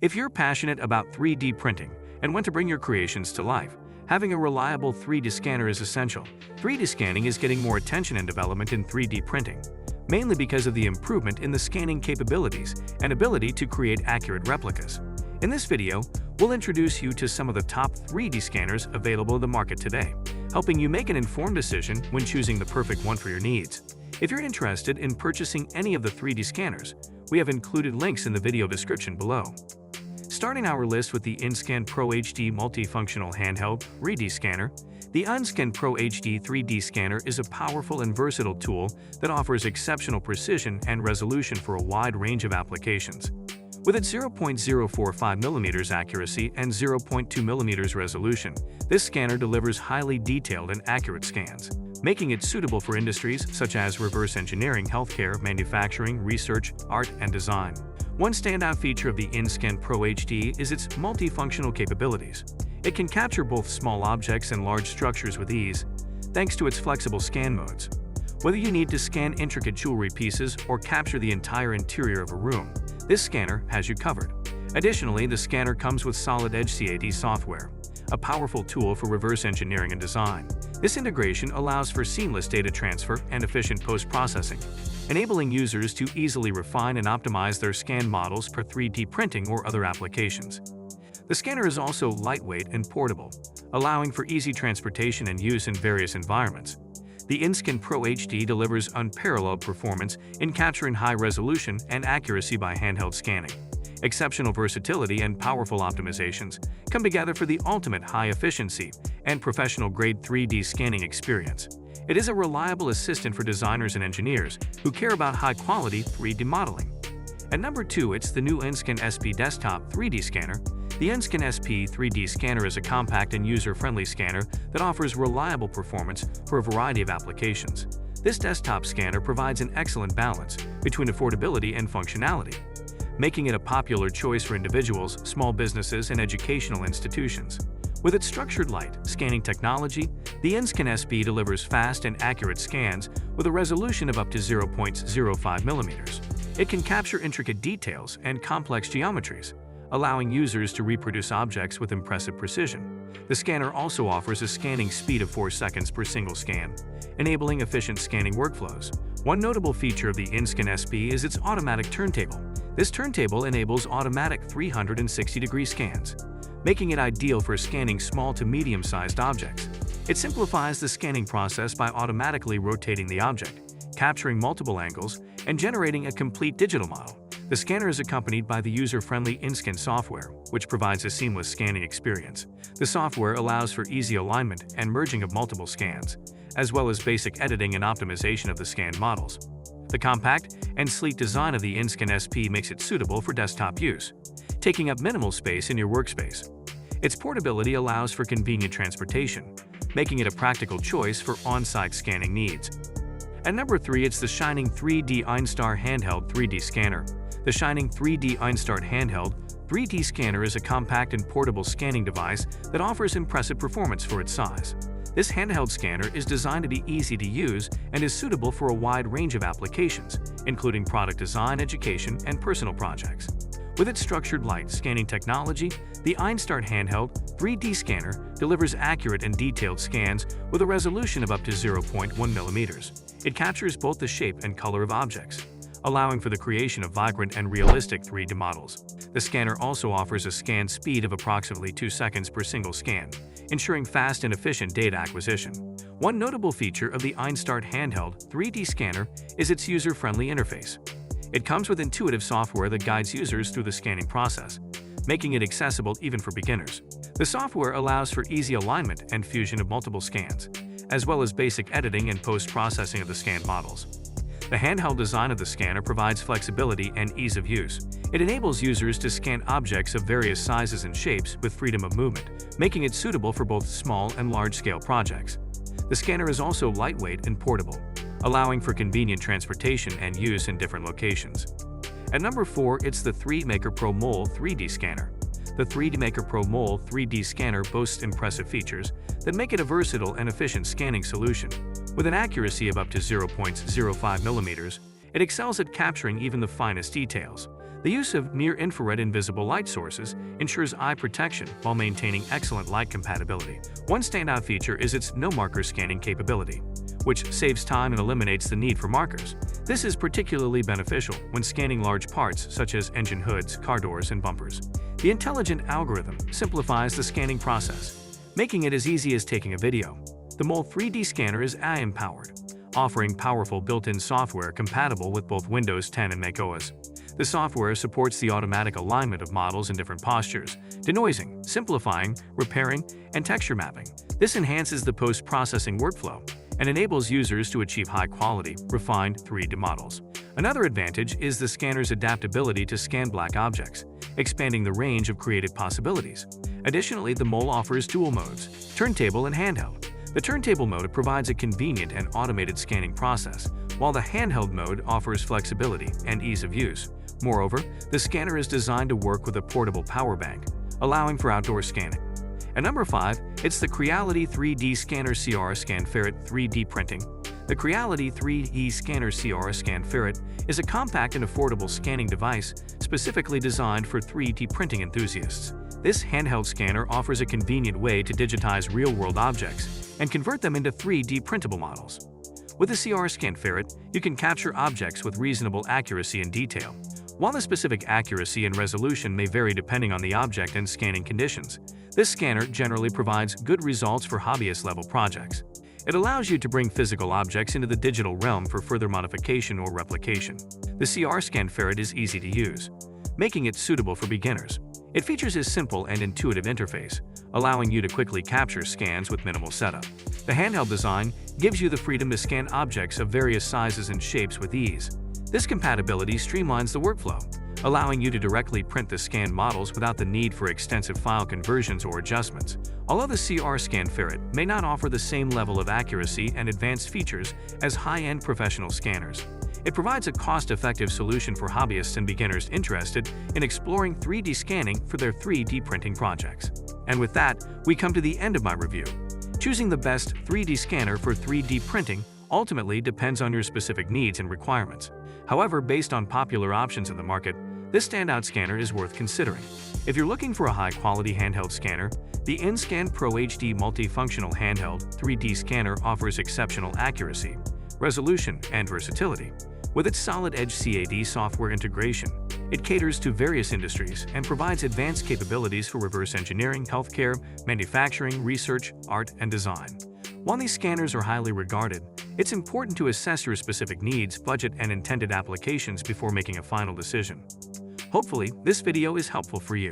If you're passionate about 3D printing and want to bring your creations to life, having a reliable 3D scanner is essential. 3D scanning is getting more attention and development in 3D printing, mainly because of the improvement in the scanning capabilities and ability to create accurate replicas. In this video, we'll introduce you to some of the top 3D scanners available in the market today, helping you make an informed decision when choosing the perfect one for your needs. If you're interested in purchasing any of the 3D scanners, we have included links in the video description below. Starting our list with the InScan Pro HD Multifunctional Handheld 3D Scanner, the InScan Pro HD 3D Scanner is a powerful and versatile tool that offers exceptional precision and resolution for a wide range of applications. With its 0.045mm accuracy and 0.2mm resolution, this scanner delivers highly detailed and accurate scans, making it suitable for industries such as reverse engineering, healthcare, manufacturing, research, art, and design. One standout feature of the InScan Pro HD is its multifunctional capabilities. It can capture both small objects and large structures with ease, thanks to its flexible scan modes. Whether you need to scan intricate jewelry pieces or capture the entire interior of a room, this scanner has you covered. Additionally, the scanner comes with solid edge CAD software, a powerful tool for reverse engineering and design. This integration allows for seamless data transfer and efficient post-processing, enabling users to easily refine and optimize their scan models for 3D printing or other applications. The scanner is also lightweight and portable, allowing for easy transportation and use in various environments. The InScan Pro HD delivers unparalleled performance in capturing high resolution and accuracy by handheld scanning. Exceptional versatility and powerful optimizations come together for the ultimate high-efficiency and professional-grade 3D scanning experience. It is a reliable assistant for designers and engineers who care about high-quality 3D modeling. At number 2, it's the new InScan SP Desktop 3D Scanner. The InScan SP 3D Scanner is a compact and user-friendly scanner that offers reliable performance for a variety of applications. This desktop scanner provides an excellent balance between affordability and functionality, making it a popular choice for individuals, small businesses, and educational institutions. With its structured light scanning technology, the InScan SP delivers fast and accurate scans with a resolution of up to 0.05mm. It can capture intricate details and complex geometries, allowing users to reproduce objects with impressive precision. The scanner also offers a scanning speed of 4 seconds per single scan, enabling efficient scanning workflows. One notable feature of the InScan SP is its automatic turntable. This turntable enables automatic 360-degree scans, making it ideal for scanning small to medium-sized objects. It simplifies the scanning process by automatically rotating the object, capturing multiple angles, and generating a complete digital model. The scanner is accompanied by the user-friendly InScan software, which provides a seamless scanning experience. The software allows for easy alignment and merging of multiple scans, as well as basic editing and optimization of the scanned models. The compact and sleek design of the InScan SP makes it suitable for desktop use, taking up minimal space in your workspace. Its portability allows for convenient transportation, making it a practical choice for on-site scanning needs. At number 3, it's the Shining 3D Einstar Handheld 3D Scanner. The Shining 3D Einstar Handheld 3D Scanner is a compact and portable scanning device that offers impressive performance for its size. This handheld scanner is designed to be easy to use and is suitable for a wide range of applications, including product design, education, and personal projects. With its structured light scanning technology, the Einstar Handheld 3D Scanner delivers accurate and detailed scans with a resolution of up to 0.1mm. It captures both the shape and color of objects, allowing for the creation of vibrant and realistic 3D models. The scanner also offers a scan speed of approximately 2 seconds per single scan, ensuring fast and efficient data acquisition. One notable feature of the Einstar Handheld 3D Scanner is its user-friendly interface. It comes with intuitive software that guides users through the scanning process, making it accessible even for beginners. The software allows for easy alignment and fusion of multiple scans, as well as basic editing and post-processing of the scanned models. The handheld design of the scanner provides flexibility and ease of use. It enables users to scan objects of various sizes and shapes with freedom of movement, making it suitable for both small and large-scale projects. The scanner is also lightweight and portable, allowing for convenient transportation and use in different locations. At number 4, it's the 3DMaker Pro Mole 3D Scanner. The 3DMaker Pro Mole 3D Scanner boasts impressive features that make it a versatile and efficient scanning solution. With an accuracy of up to 0.05mm, it excels at capturing even the finest details. The use of near-infrared invisible light sources ensures eye protection while maintaining excellent light compatibility. One standout feature is its no-marker scanning capability, which saves time and eliminates the need for markers. This is particularly beneficial when scanning large parts such as engine hoods, car doors, and bumpers. The intelligent algorithm simplifies the scanning process, making it as easy as taking a video. The Mole 3D scanner is AI-empowered, offering powerful built-in software compatible with both Windows 10 and macOS. The software supports the automatic alignment of models in different postures, denoising, simplifying, repairing, and texture mapping. This enhances the post-processing workflow and enables users to achieve high-quality, refined 3D models. Another advantage is the scanner's adaptability to scan black objects, expanding the range of creative possibilities. Additionally, the Mole offers dual modes, turntable and handheld. The turntable mode provides a convenient and automated scanning process, while the handheld mode offers flexibility and ease of use. Moreover, the scanner is designed to work with a portable power bank, allowing for outdoor scanning. At number 5, it's the Creality 3D Scanner CR Scan Ferret 3D Printing. The Creality 3D Scanner CR Scan Ferret is a compact and affordable scanning device specifically designed for 3D printing enthusiasts. This handheld scanner offers a convenient way to digitize real-world objects and convert them into 3D printable models. With the CR Scan Ferret, you can capture objects with reasonable accuracy and detail. While the specific accuracy and resolution may vary depending on the object and scanning conditions, this scanner generally provides good results for hobbyist-level projects. It allows you to bring physical objects into the digital realm for further modification or replication. The CR Scan Ferret is easy to use, making it suitable for beginners. It features a simple and intuitive interface, allowing you to quickly capture scans with minimal setup. The handheld design gives you the freedom to scan objects of various sizes and shapes with ease. This compatibility streamlines the workflow, allowing you to directly print the scanned models without the need for extensive file conversions or adjustments. Although the CR Scan Ferret may not offer the same level of accuracy and advanced features as high-end professional scanners, it provides a cost-effective solution for hobbyists and beginners interested in exploring 3D scanning for their 3D printing projects. And with that, we come to the end of my review. Choosing the best 3D scanner for 3D printing ultimately depends on your specific needs and requirements. However, based on popular options in the market, this standout scanner is worth considering. If you're looking for a high-quality handheld scanner, the InScan Pro HD multifunctional handheld 3D scanner offers exceptional accuracy, resolution, and versatility. With its solid-edge CAD software integration, it caters to various industries and provides advanced capabilities for reverse engineering, healthcare, manufacturing, research, art, and design. While these scanners are highly regarded, it's important to assess your specific needs, budget, and intended applications before making a final decision. Hopefully, this video is helpful for you.